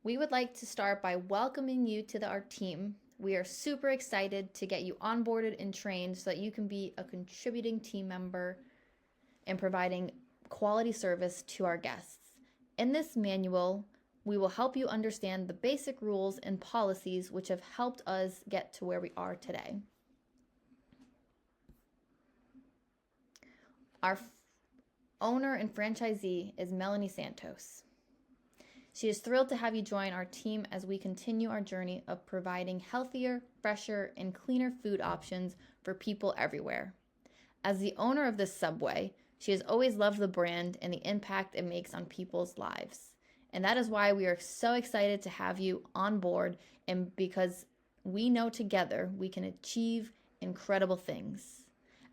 We would like to start by welcoming you to our team. We are super excited to get you onboarded and trained so that you can be a contributing team member and providing quality service to our guests. In this manual, we will help you understand the basic rules and policies which have helped us get to where we are today. Our owner and franchisee is Melanie Santos. She is thrilled to have you join our team as we continue our journey of providing healthier, fresher, and cleaner food options for people everywhere. As the owner of this Subway, she has always loved the brand and the impact it makes on people's lives. And that is why we are so excited to have you on board, and because we know together we can achieve incredible things.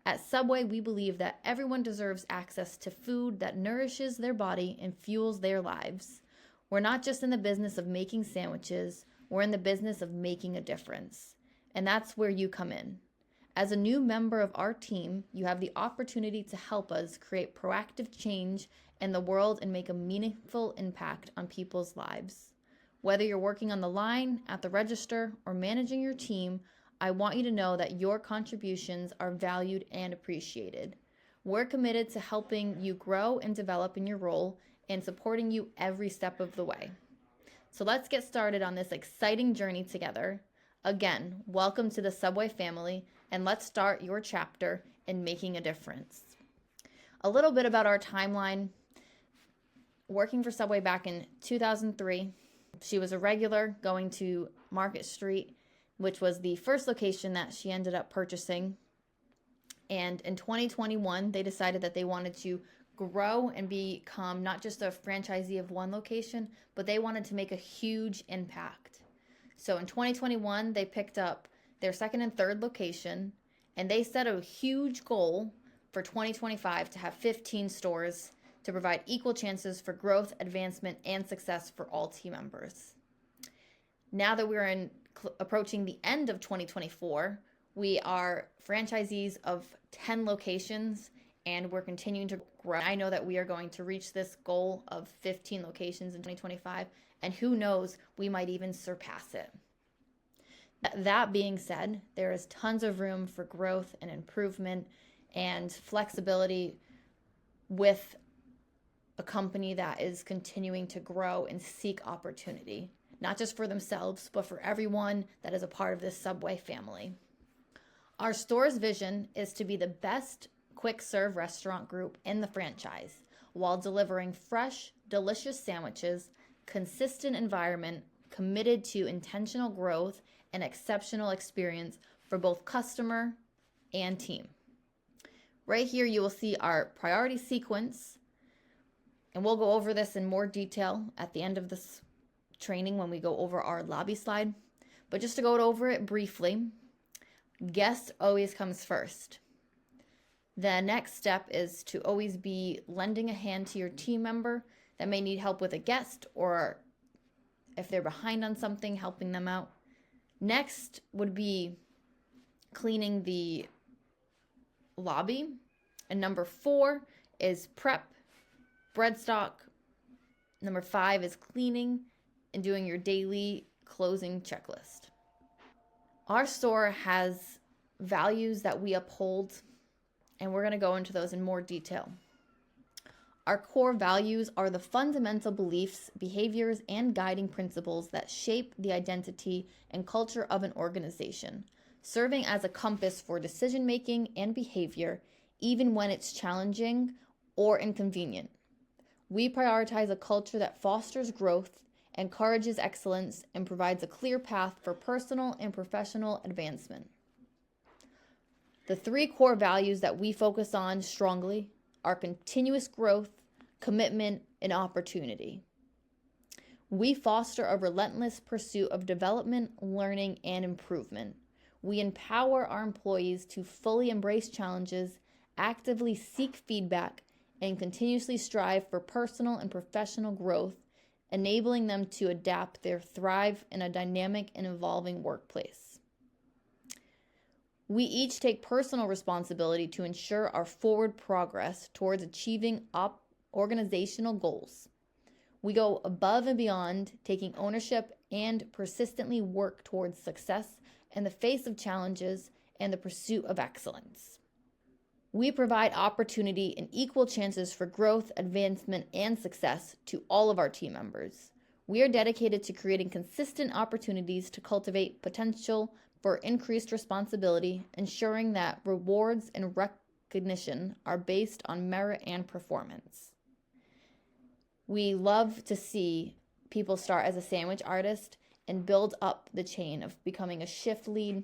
At Subway, we believe that everyone deserves access to food that nourishes their body and fuels their lives. We're not just in the business of making sandwiches, we're in the business of making a difference. And that's where you come in. As a new member of our team, you have the opportunity to help us create proactive change in the world and make a meaningful impact on people's lives. Whether you're working on the line, at the register, or managing your team, I want you to know that your contributions are valued and appreciated. We're committed to helping you grow and develop in your role and supporting you every step of the way. So let's get started on this exciting journey together. Again, welcome to the Subway family, and let's start your chapter in making a difference. A little bit about our timeline. Working for Subway back in 2003, she was a regular going to Market Street, which was the first location that she ended up purchasing. And in 2021, they decided that they wanted to grow and become not just a franchisee of one location, but they wanted to make a huge impact. So in 2021, they picked up their second and third location, and they set a huge goal for 2025 to have 15 stores to provide equal chances for growth, advancement, and success for all team members. Now that we're approaching the end of 2024, we are franchisees of 10 locations, and we're continuing to grow. I know that we are going to reach this goal of 15 locations in 2025, and who knows, we might even surpass it. That being said, there is tons of room for growth and improvement and flexibility with a company that is continuing to grow and seek opportunity, not just for themselves, but for everyone that is a part of this Subway family. Our store's vision is to be the best quick serve restaurant group in the franchise while delivering fresh, delicious sandwiches, consistent environment, committed to intentional growth, and exceptional experience for both customer and team. Right here, you will see our priority sequence, and we'll go over this in more detail at the end of this training when we go over our lobby slide. But just to go over it briefly, guest always comes first. The next step is to always be lending a hand to your team member that may need help with a guest, or if they're behind on something, helping them out. Next would be cleaning the lobby. And number 4 is prep, bread stock. Number 5 is cleaning and doing your daily closing checklist. Our store has values that we uphold, and we're going to go into those in more detail. Our core values are the fundamental beliefs, behaviors, and guiding principles that shape the identity and culture of an organization, serving as a compass for decision-making and behavior, even when it's challenging or inconvenient. We prioritize a culture that fosters growth, encourages excellence, and provides a clear path for personal and professional advancement. The 3 core values that we focus on strongly are continuous growth, commitment, and opportunity. We foster a relentless pursuit of development, learning, and improvement. We empower our employees to fully embrace challenges, actively seek feedback, and continuously strive for personal and professional growth, enabling them to adapt their thrive in a dynamic and evolving workplace. We each take personal responsibility to ensure our forward progress towards achieving organizational goals. We go above and beyond, taking ownership and persistently work towards success in the face of challenges and the pursuit of excellence. We provide opportunity and equal chances for growth, advancement, and success to all of our team members. We are dedicated to creating consistent opportunities to cultivate potential for increased responsibility, ensuring that rewards and recognition are based on merit and performance. We love to see people start as a sandwich artist and build up the chain of becoming a shift lead,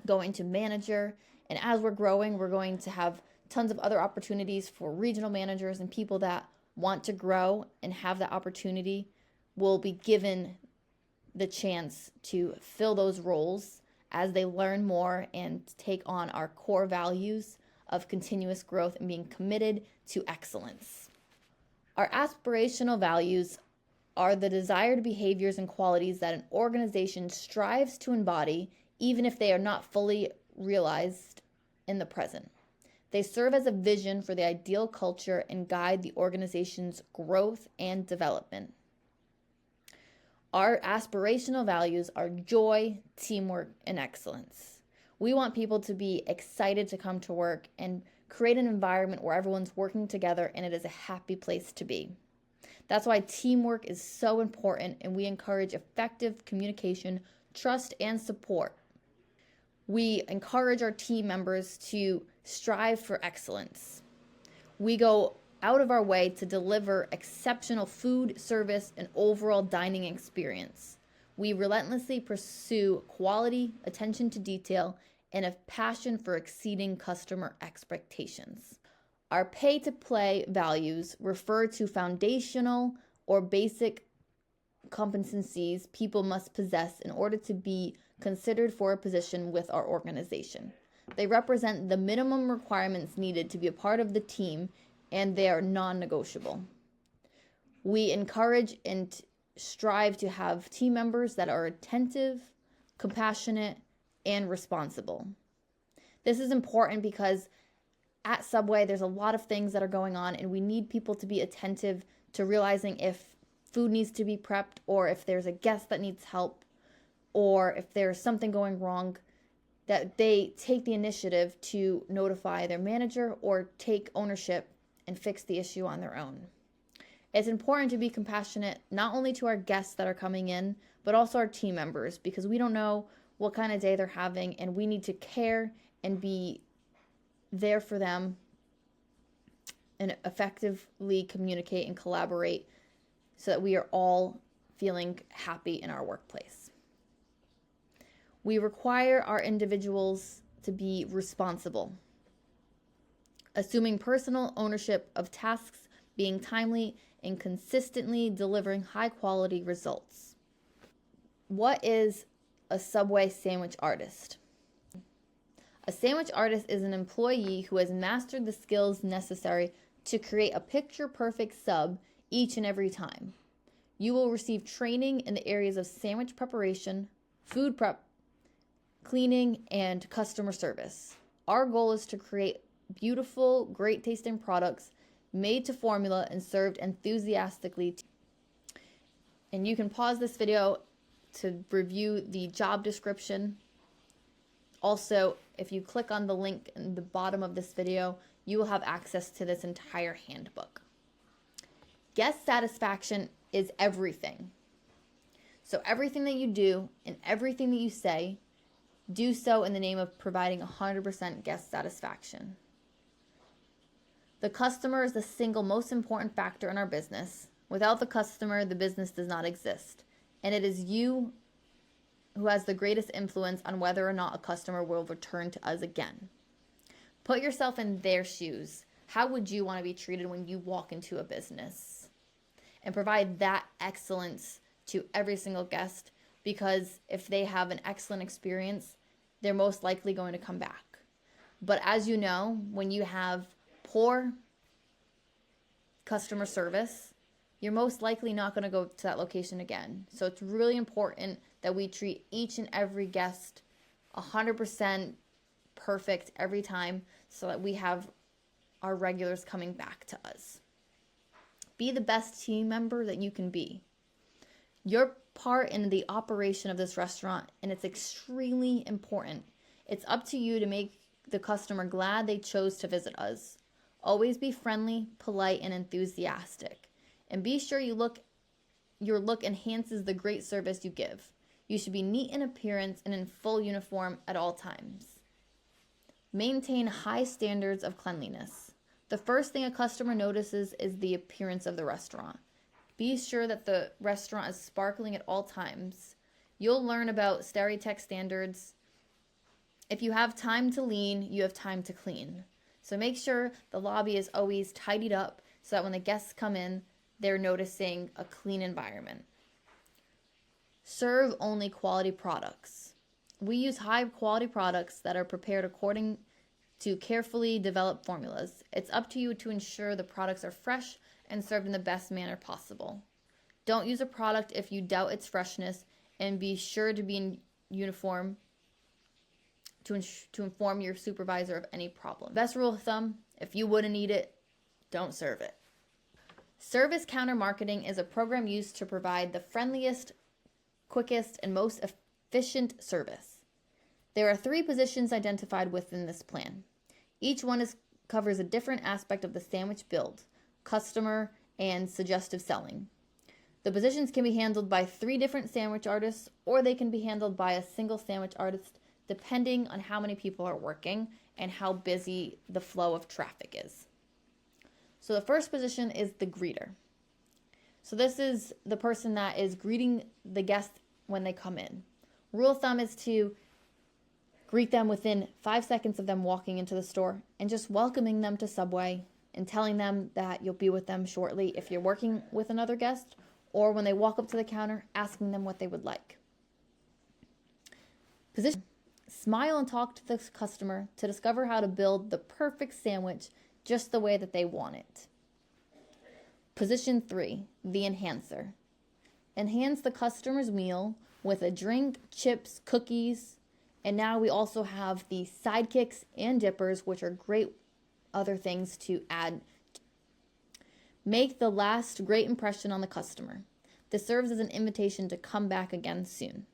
going to manager, and as we're growing, we're going to have tons of other opportunities for regional managers, and people that want to grow and have that opportunity will be given the chance to fill those roles as they learn more and take on our core values of continuous growth and being committed to excellence. Our aspirational values are the desired behaviors and qualities that an organization strives to embody, even if they are not fully realized in the present. They serve as a vision for the ideal culture and guide the organization's growth and development. Our aspirational values are joy, teamwork, and excellence. We want people to be excited to come to work and create an environment where everyone's working together and it is a happy place to be. That's why teamwork is so important, and we encourage effective communication, trust, and support. We encourage our team members to strive for excellence. We go out of our way to deliver exceptional food, service, and overall dining experience. We relentlessly pursue quality, attention to detail, and a passion for exceeding customer expectations. Our pay-to-play values refer to foundational or basic competencies people must possess in order to be considered for a position with our organization. They represent the minimum requirements needed to be a part of the team, and they are non-negotiable. We encourage and strive to have team members that are attentive, compassionate, and responsible. This is important because at Subway, there's a lot of things that are going on, and we need people to be attentive to realizing if food needs to be prepped, or if there's a guest that needs help, or if there's something going wrong, that they take the initiative to notify their manager or take ownership and fix the issue on their own. It's important to be compassionate, not only to our guests that are coming in, but also our team members, because we don't know what kind of day they're having, and we need to care and be there for them and effectively communicate and collaborate so that we are all feeling happy in our workplace. We require our individuals to be responsible, assuming personal ownership of tasks, being timely, and consistently delivering high-quality results. What is a Subway sandwich artist? A sandwich artist is an employee who has mastered the skills necessary to create a picture-perfect sub each and every time. You will receive training in the areas of sandwich preparation, food prep, cleaning, and customer service. Our goal is to create beautiful, great tasting products made to formula and served enthusiastically. And you can pause this video to review the job description. Also, if you click on the link in the bottom of this video, you will have access to this entire handbook. Guest satisfaction is everything. So everything that you do and everything that you say, do so in the name of providing 100% guest satisfaction. The customer is the single most important factor in our business. Without the customer, the business does not exist. And it is you who has the greatest influence on whether or not a customer will return to us again. Put yourself in their shoes. How would you want to be treated when you walk into a business? And provide that excellence to every single guest, because if they have an excellent experience, they're most likely going to come back. But as you know, when you have poor customer service, you're most likely not going to go to that location again. So it's really important that we treat each and every guest 100% perfect every time, so that we have our regulars coming back to us. Be the best team member that you can be. You're part in the operation of this restaurant, and it's extremely important. It's up to you to make the customer glad they chose to visit us. Always be friendly, polite, and enthusiastic. And be sure your look enhances the great service you give. You should be neat in appearance and in full uniform at all times. Maintain high standards of cleanliness. The first thing a customer notices is the appearance of the restaurant. Be sure that the restaurant is sparkling at all times. You'll learn about Stereotech standards. If you have time to lean, you have time to clean. So make sure the lobby is always tidied up so that when the guests come in, they're noticing a clean environment. Serve only quality products. We use high quality products that are prepared according to carefully developed formulas. It's up to you to ensure the products are fresh and served in the best manner possible. Don't use a product if you doubt its freshness, and be sure to be in uniform to inform your supervisor of any problem. Best rule of thumb, if you wouldn't eat it, don't serve it. Service counter marketing is a program used to provide the friendliest, quickest, and most efficient service. There are 3 positions identified within this plan. Each one covers a different aspect of the sandwich build, customer, and suggestive selling. The positions can be handled by 3 different sandwich artists, or they can be handled by a single sandwich artist, depending on how many people are working and how busy the flow of traffic is. So the first position is the greeter. So this is the person that is greeting the guests when they come in. Rule of thumb is to greet them within 5 seconds of them walking into the store and just welcoming them to Subway and telling them that you'll be with them shortly if you're working with another guest, or when they walk up to the counter, asking them what they would like. Position. Smile and talk to the customer to discover how to build the perfect sandwich just the way that they want it. Position 3, the enhancer. Enhance the customer's meal with a drink, chips, cookies, and now we also have the sidekicks and dippers, which are great other things to add. Make the last great impression on the customer. This serves as an invitation to come back again soon.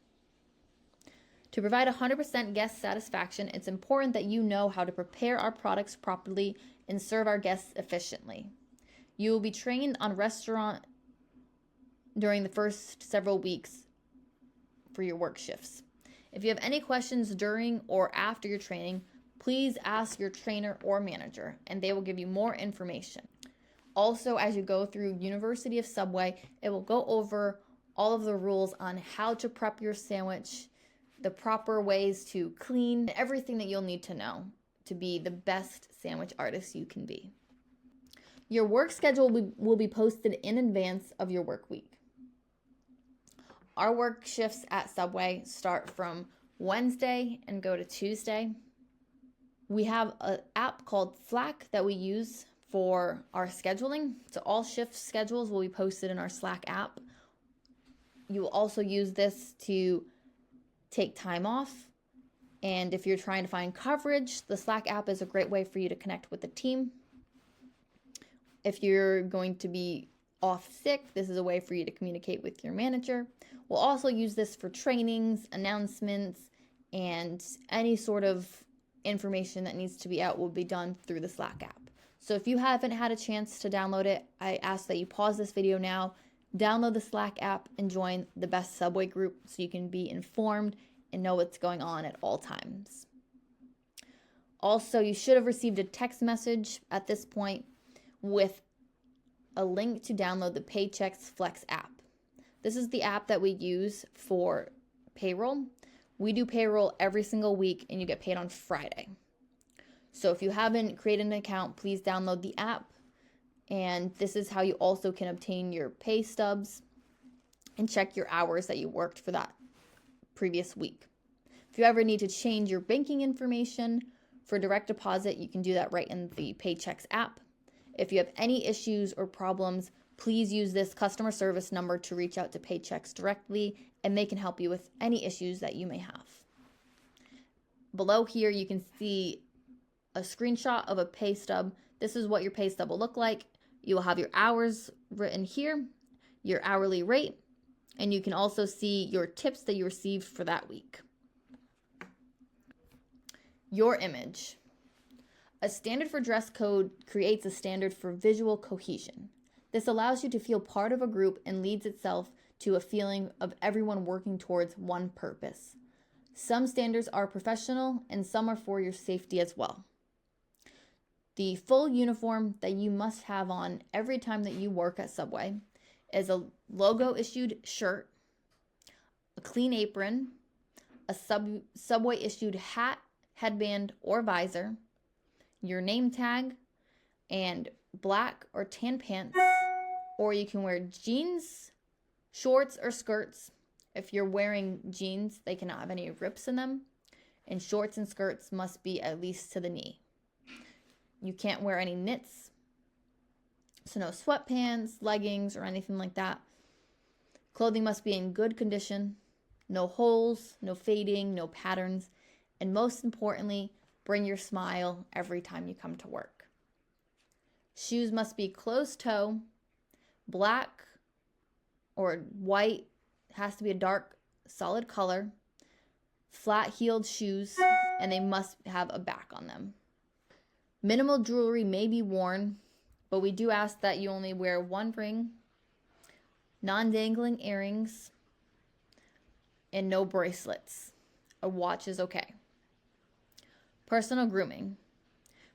To provide 100% guest satisfaction, it's important that you know how to prepare our products properly and serve our guests efficiently. You will be trained on restaurant during the first several weeks for your work shifts. If you have any questions during or after your training, please ask your trainer or manager, and they will give you more information. Also, as you go through University of Subway, it will go over all of the rules on how to prep your sandwich, the proper ways to clean, everything that you'll need to know to be the best sandwich artist you can be. Your work schedule will be posted in advance of your work week. Our work shifts at Subway start from Wednesday and go to Tuesday. We have an app called Slack that we use for our scheduling. So all shift schedules will be posted in our Slack app. You will also use this to take time off. And if you're trying to find coverage, the Slack app is a great way for you to connect with the team. If you're going to be off sick, this is a way for you to communicate with your manager. We'll also use this for trainings, announcements, and any sort of information that needs to be out will be done through the Slack app. So if you haven't had a chance to download it, I ask that you pause this video now, download the Slack app, and join the Best Subway group so you can be informed and know what's going on at all times. Also, you should have received a text message at this point with a link to download the Paychex Flex app. This is the app that we use for payroll. We do payroll every single week and you get paid on Friday. So if you haven't created an account, please download the app. And this is how you also can obtain your pay stubs and check your hours that you worked for that previous week. If you ever need to change your banking information for direct deposit, you can do that right in the Paychex app. If you have any issues or problems, please use this customer service number to reach out to Paychex directly, and they can help you with any issues that you may have. Below here, you can see a screenshot of a pay stub. This is what your pay stub will look like. You will have your hours written here, your hourly rate, and you can also see your tips that you received for that week. Your image. A standard for dress code creates a standard for visual cohesion. This allows you to feel part of a group and leads itself to a feeling of everyone working towards one purpose. Some standards are professional and some are for your safety as well. The full uniform that you must have on every time that you work at Subway is a logo-issued shirt, a clean apron, a Subway-issued hat, headband, or visor, your name tag, and black or tan pants, or you can wear jeans, shorts, or skirts. If you're wearing jeans, they cannot have any rips in them, and shorts and skirts must be at least to the knee. You can't wear any knits, so no sweatpants, leggings, or anything like that. Clothing must be in good condition, no holes, no fading, no patterns, and most importantly, bring your smile every time you come to work. Shoes must be closed toe, black or white, has to be a dark, solid color, flat-heeled shoes, and they must have a back on them. Minimal jewelry may be worn, but we do ask that you only wear one ring, non-dangling earrings, and no bracelets. A watch is okay. Personal grooming.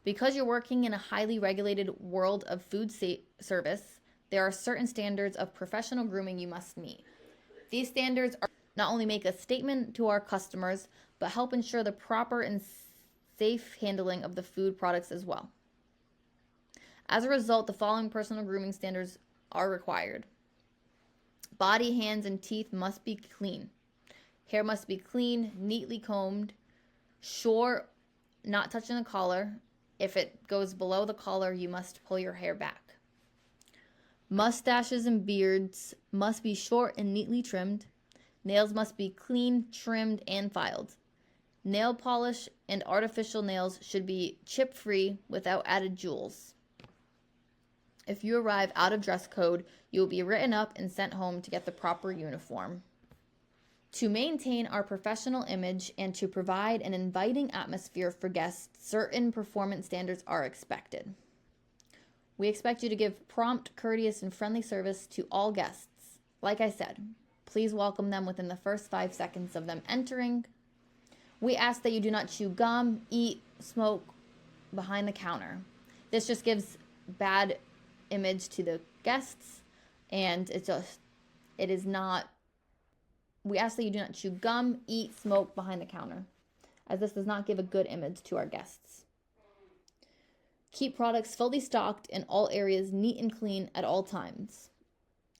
Because you're working in a highly regulated world of food service, there are certain standards of professional grooming you must meet. These standards not only make a statement to our customers, but help ensure the proper and safe handling of the food products as well. As a result, the following personal grooming standards are required. Body, hands, and teeth must be clean. Hair must be clean, neatly combed, short, not touching the collar. If it goes below the collar, you must pull your hair back. Mustaches and beards must be short and neatly trimmed. Nails must be clean, trimmed, and filed. Nail polish and artificial nails should be chip-free without added jewels. If you arrive out of dress code, you will be written up and sent home to get the proper uniform. To maintain our professional image and to provide an inviting atmosphere for guests, certain performance standards are expected. We expect you to give prompt, courteous, and friendly service to all guests. Like I said, please welcome them within the first 5 seconds of them entering. We ask that you do not chew gum, eat, smoke behind the counter. This just gives bad image to the guests, and we ask that you do not chew gum, eat, smoke behind the counter, as this does not give a good image to our guests. Keep products fully stocked in all areas neat and clean at all times.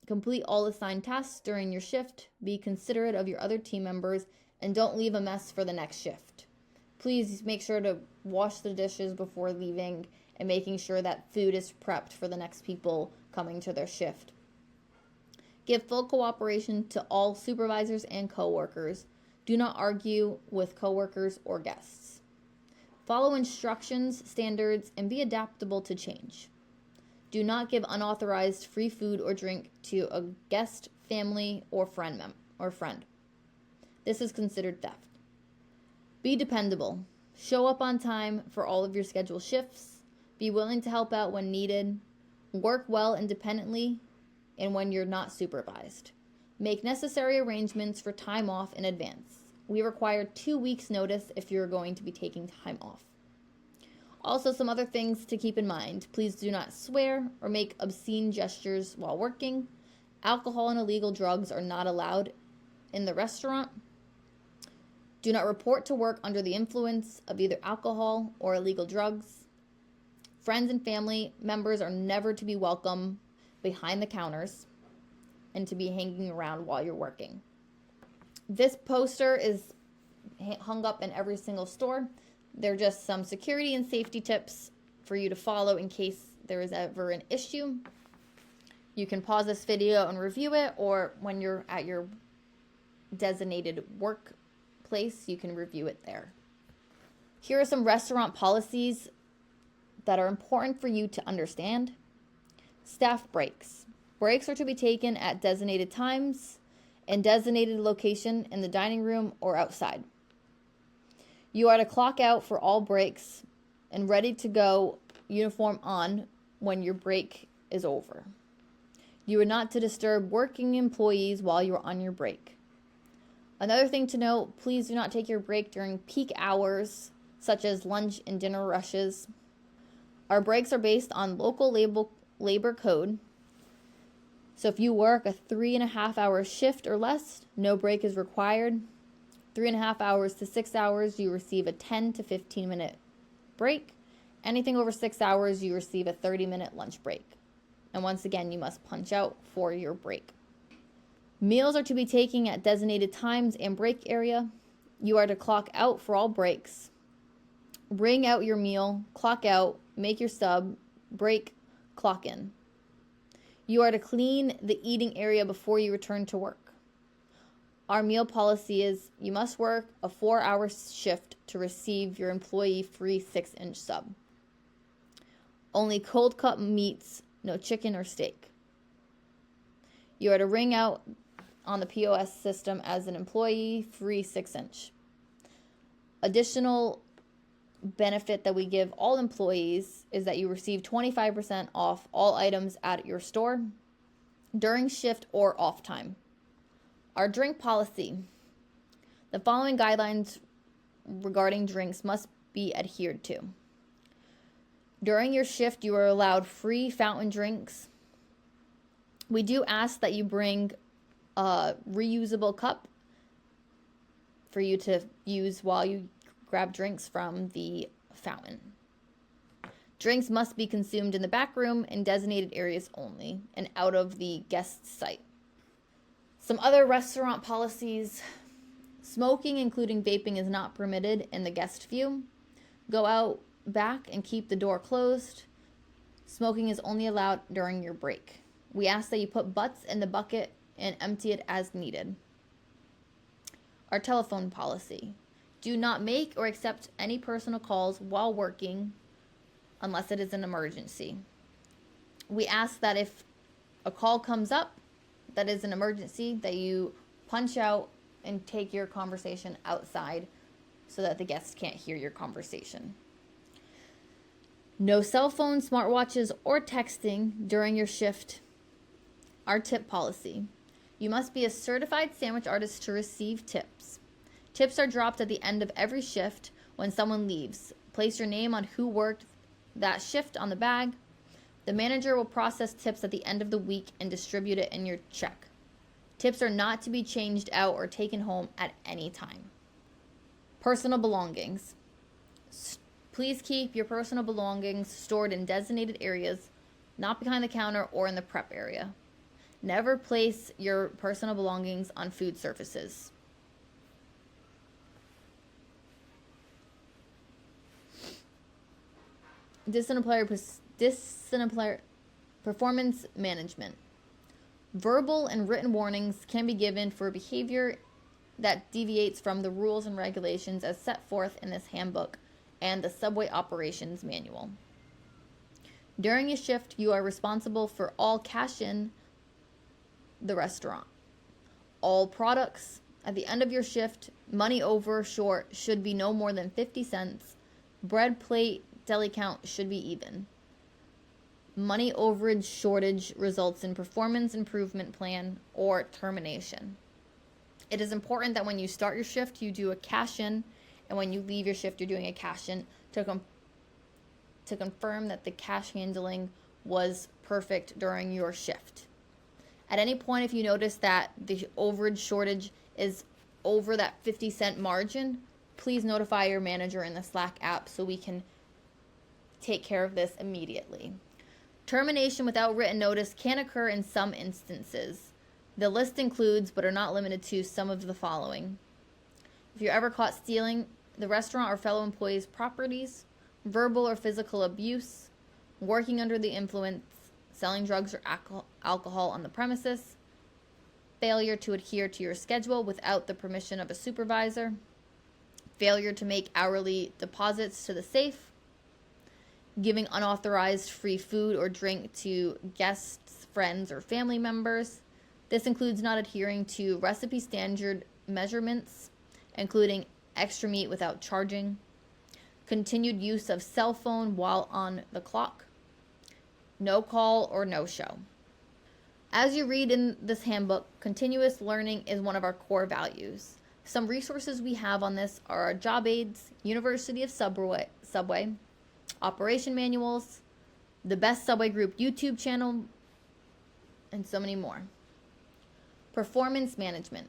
Complete all assigned tasks during your shift. Be considerate of your other team members and don't leave a mess for the next shift. Please make sure to wash the dishes before leaving and making sure that food is prepped for the next people coming to their shift. Give full cooperation to all supervisors and coworkers. Do not argue with coworkers or guests. Follow instructions, standards, and be adaptable to change. Do not give unauthorized free food or drink to a guest, family, or friend. This is considered theft. Be dependable. Show up on time for all of your scheduled shifts. Be willing to help out when needed. Work well independently and when you're not supervised. Make necessary arrangements for time off in advance. We require 2 weeks' notice if you're going to be taking time off. Also, some other things to keep in mind. Please do not swear or make obscene gestures while working. Alcohol and illegal drugs are not allowed in the restaurant. Do not report to work under the influence of either alcohol or illegal drugs. Friends and family members are never to be welcome behind the counters and to be hanging around while you're working. This poster is hung up in every single store. They're just some security and safety tips for you to follow in case there is ever an issue. You can pause this video and review it, or when you're at your designated workplace, you can review it there. Here are some restaurant policies that are important for you to understand. Staff breaks. Breaks are to be taken at designated times and designated location in the dining room or outside. You are to clock out for all breaks and ready to go, uniform on, when your break is over. You are not to disturb working employees while you are on your break. Another thing to note, please do not take your break during peak hours, such as lunch and dinner rushes. Our breaks are based on local labor code. So if you work a 3.5-hour shift or less, no break is required. 3.5 hours to 6 hours, you receive a 10 to 15 minute break. Anything over 6 hours, you receive a 30-minute lunch break. And once again, you must punch out for your break. Meals are to be taken at designated times and break area. You are to clock out for all breaks. Bring out your meal, clock out, make your sub, break, clock in. You are to clean the eating area before you return to work. Our meal policy is you must work a 4-hour shift to receive your employee free 6-inch sub. Only cold cut meats, no chicken or steak. You are to ring out on the POS system as an employee free 6-inch. Additional benefit that we give all employees is that you receive 25% off all items at your store during shift or off time. Our drink policy. The following guidelines regarding drinks must be adhered to. During your shift, you are allowed free fountain drinks. We do ask that you bring a reusable cup for you to use while you grab drinks from the fountain. Drinks must be consumed in the back room in designated areas only and out of the guest site. Some other restaurant policies. Smoking, including vaping, is not permitted in the guest view. Go out back and keep the door closed. Smoking is only allowed during your break. We ask that you put butts in the bucket and empty it as needed. Our telephone policy. Do not make or accept any personal calls while working unless it is an emergency. We ask that if a call comes up that is an emergency, that you punch out and take your conversation outside so that the guests can't hear your conversation. No cell phones, smartwatches, or texting during your shift. Our tip policy. You must be a certified sandwich artist to receive tips. Tips are dropped at the end of every shift when someone leaves. Place your name on who worked that shift on the bag. The manager will process tips at the end of the week and distribute it in your check. Tips are not to be changed out or taken home at any time. Personal belongings. Please keep your personal belongings stored in designated areas, not behind the counter or in the prep area. Never place your personal belongings on food surfaces. Disciplinary performance management. Verbal and written warnings can be given for behavior that deviates from the rules and regulations as set forth in this handbook and the subway operations manual. During your shift, you are responsible for all cash in the restaurant. All products at the end of your shift, money over short should be no more than 50 cents. Bread plate deli count should be even. Money overage shortage results in performance improvement plan or termination. It is important that when you start your shift, you do a cash in, and when you leave your shift, you're doing a cash in to confirm that the cash handling was perfect during your shift. At any point, if you notice that the overage shortage is over that 50-cent margin, please notify your manager in the Slack app so we can take care of this immediately. Termination without written notice can occur in some instances. The list includes, but are not limited to, some of the following. If you're ever caught stealing the restaurant or fellow employees' properties, verbal or physical abuse, working under the influence, selling drugs or alcohol on the premises, failure to adhere to your schedule without the permission of a supervisor, failure to make hourly deposits to the safe, giving unauthorized free food or drink to guests friends or family members. This includes not adhering to recipe standard measurements, including extra meat without charging, continued use of cell phone while on the clock, no call or no show. As you read in this handbook, continuous learning is one of our core values. Some resources we have on this are our job aids, University of Subway, operation manuals, the Best Subway Group YouTube channel, and so many more. Performance management.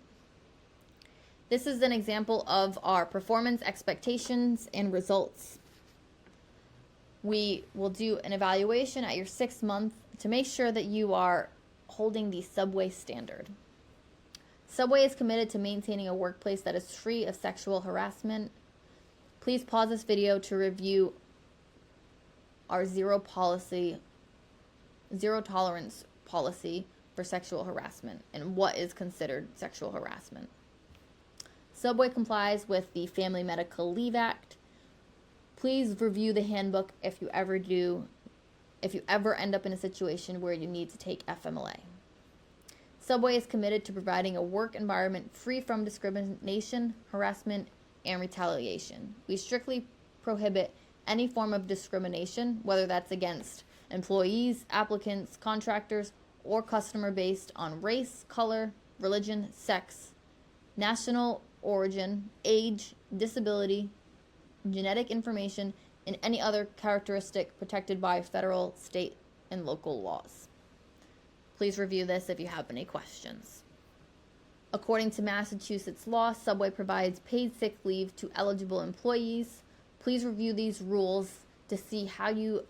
This is an example of our performance expectations and results. We will do an evaluation at your 6th month to make sure that you are holding the Subway standard. Subway is committed to maintaining a workplace that is free of sexual harassment. Please pause this video to review our zero tolerance policy for sexual harassment and what is considered sexual harassment. Subway complies with the Family Medical Leave Act. Please review the handbook if you ever end up in a situation where you need to take FMLA. Subway is committed to providing a work environment free from discrimination, harassment, and retaliation. We strictly prohibit any form of discrimination, whether that's against employees, applicants, contractors, or customer based on race, color, religion, sex, national origin, age, disability, genetic information, and any other characteristic protected by federal, state, and local laws. Please review this if you have any questions. According to Massachusetts law, Subway provides paid sick leave to eligible employees. Please review these rules to see how you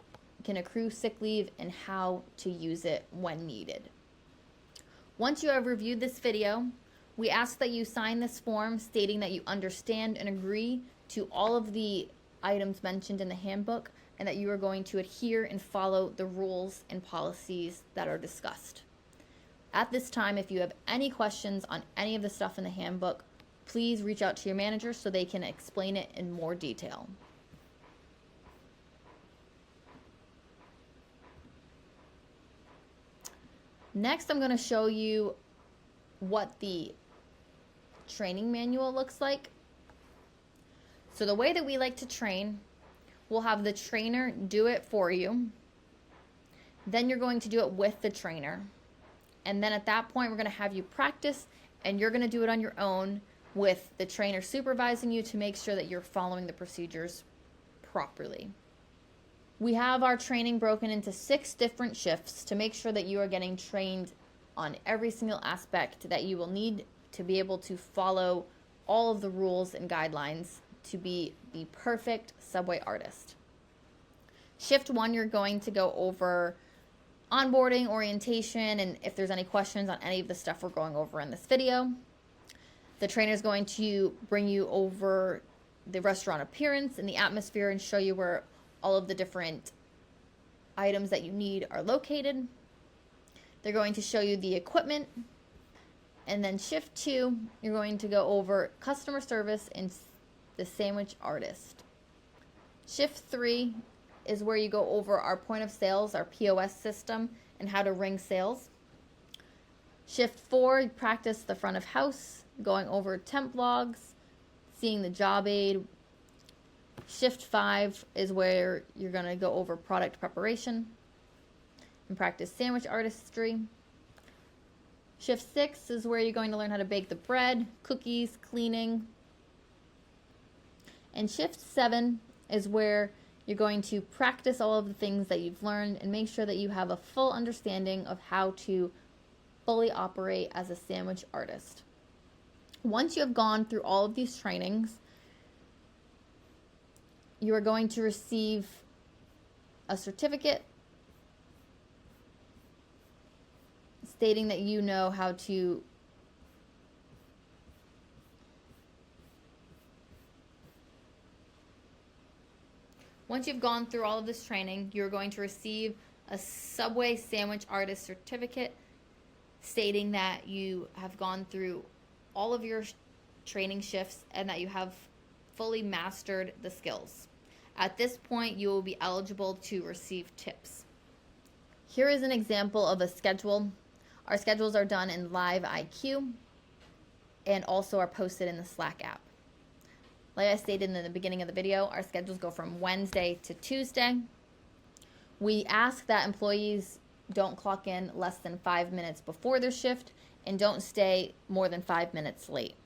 can accrue sick leave and how to use it when needed. Once you have reviewed this video, we ask that you sign this form stating that you understand and agree to all of the items mentioned in the handbook and that you are going to adhere and follow the rules and policies that are discussed. At this time, if you have any questions on any of the stuff in the handbook, please reach out to your manager so they can explain it in more detail. Next, I'm going to show you what the training manual looks like. So the way that we like to train, we'll have the trainer do it for you. Then you're going to do it with the trainer. And then at that point, we're going to have you practice, and you're going to do it on your own with the trainer supervising you to make sure that you're following the procedures properly. We have our training broken into 6 different shifts to make sure that you are getting trained on every single aspect that you will need to be able to follow all of the rules and guidelines to be the perfect Subway artist. Shift 1, you're going to go over onboarding, orientation, and if there's any questions on any of the stuff we're going over in this video. The trainer is going to bring you over the restaurant appearance and the atmosphere and show you where all of the different items that you need are located. They're going to show you the equipment. And then shift 2, you're going to go over customer service and the sandwich artist. Shift 3 is where you go over our point of sales, our POS system, and how to ring sales. Shift 4, you practice the front of house, going over temp logs, seeing the job aid. Shift 5 is where you're going to go over product preparation and practice sandwich artistry. Shift 6 is where you're going to learn how to bake the bread, cookies, cleaning. And shift 7 is where you're going to practice all of the things that you've learned and make sure that you have a full understanding of how to fully operate as a sandwich artist. Once you have gone through all of these trainings, you are going to receive a certificate stating that you know how to Once you've gone through all of this training, you're going to receive a Subway Sandwich Artist Certificate stating that you have gone through all of your training shifts and that you have fully mastered the skills. At this point, you will be eligible to receive tips. Here is an example of a schedule. Our schedules are done in Live IQ and also are posted in the Slack app. Like I stated in the beginning of the video, our schedules go from Wednesday to Tuesday. We ask that employees don't clock in less than 5 minutes before their shift and don't stay more than 5 minutes late.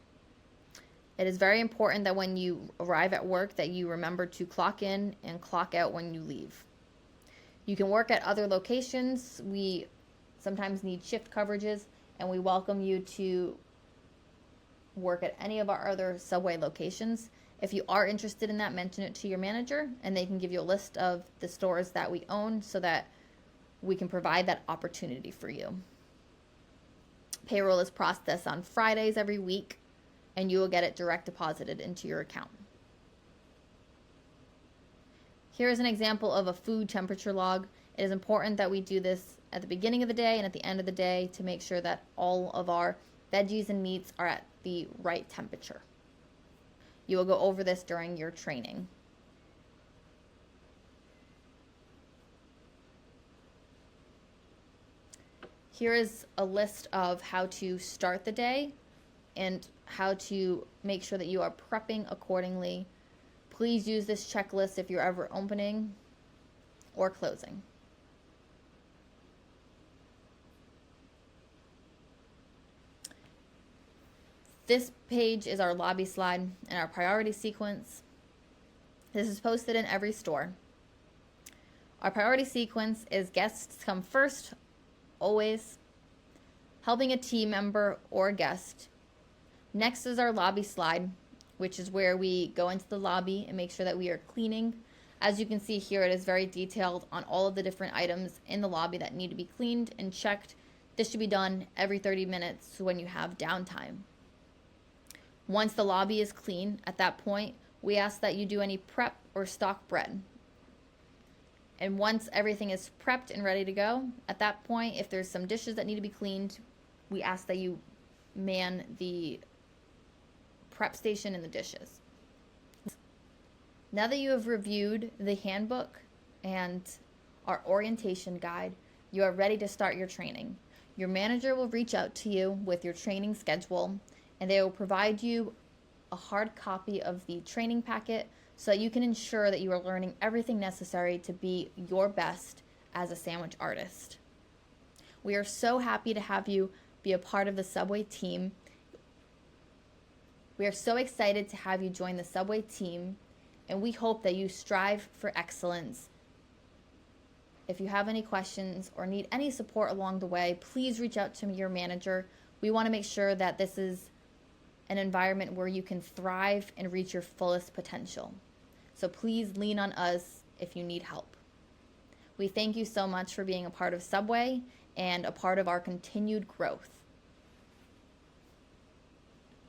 It is very important that when you arrive at work that you remember to clock in and clock out when you leave. You can work at other locations. We sometimes need shift coverages, and we welcome you to work at any of our other Subway locations. If you are interested in that, mention it to your manager, and they can give you a list of the stores that we own so that we can provide that opportunity for you. Payroll is processed on Fridays every week, and you will get it direct deposited into your account. Here is an example of a food temperature log. It is important that we do this at the beginning of the day and at the end of the day to make sure that all of our veggies and meats are at the right temperature. You will go over this during your training. Here is a list of how to start the day and how to make sure that you are prepping accordingly. Please use this checklist if you're ever opening or closing. This page is our lobby slide and our priority sequence. This is posted in every store. Our priority sequence is guests come first, always. Helping a team member or guest. Next is our lobby slide, which is where we go into the lobby and make sure that we are cleaning. As you can see here, it is very detailed on all of the different items in the lobby that need to be cleaned and checked. This should be done every 30 minutes when you have downtime. Once the lobby is clean, at that point, we ask that you do any prep or stock bread. And once everything is prepped and ready to go, at that point, if there's some dishes that need to be cleaned, we ask that you man the prep station and the dishes. Now that you have reviewed the handbook and our orientation guide, you are ready to start your training. Your manager will reach out to you with your training schedule, and they will provide you a hard copy of the training packet so that you can ensure that you are learning everything necessary to be your best as a sandwich artist. We are so happy to have you be a part of the Subway team. We are so excited to have you join the Subway team, and we hope that you strive for excellence. If you have any questions or need any support along the way, please reach out to your manager. We want to make sure that this is an environment where you can thrive and reach your fullest potential. So please lean on us if you need help. We thank you so much for being a part of Subway and a part of our continued growth.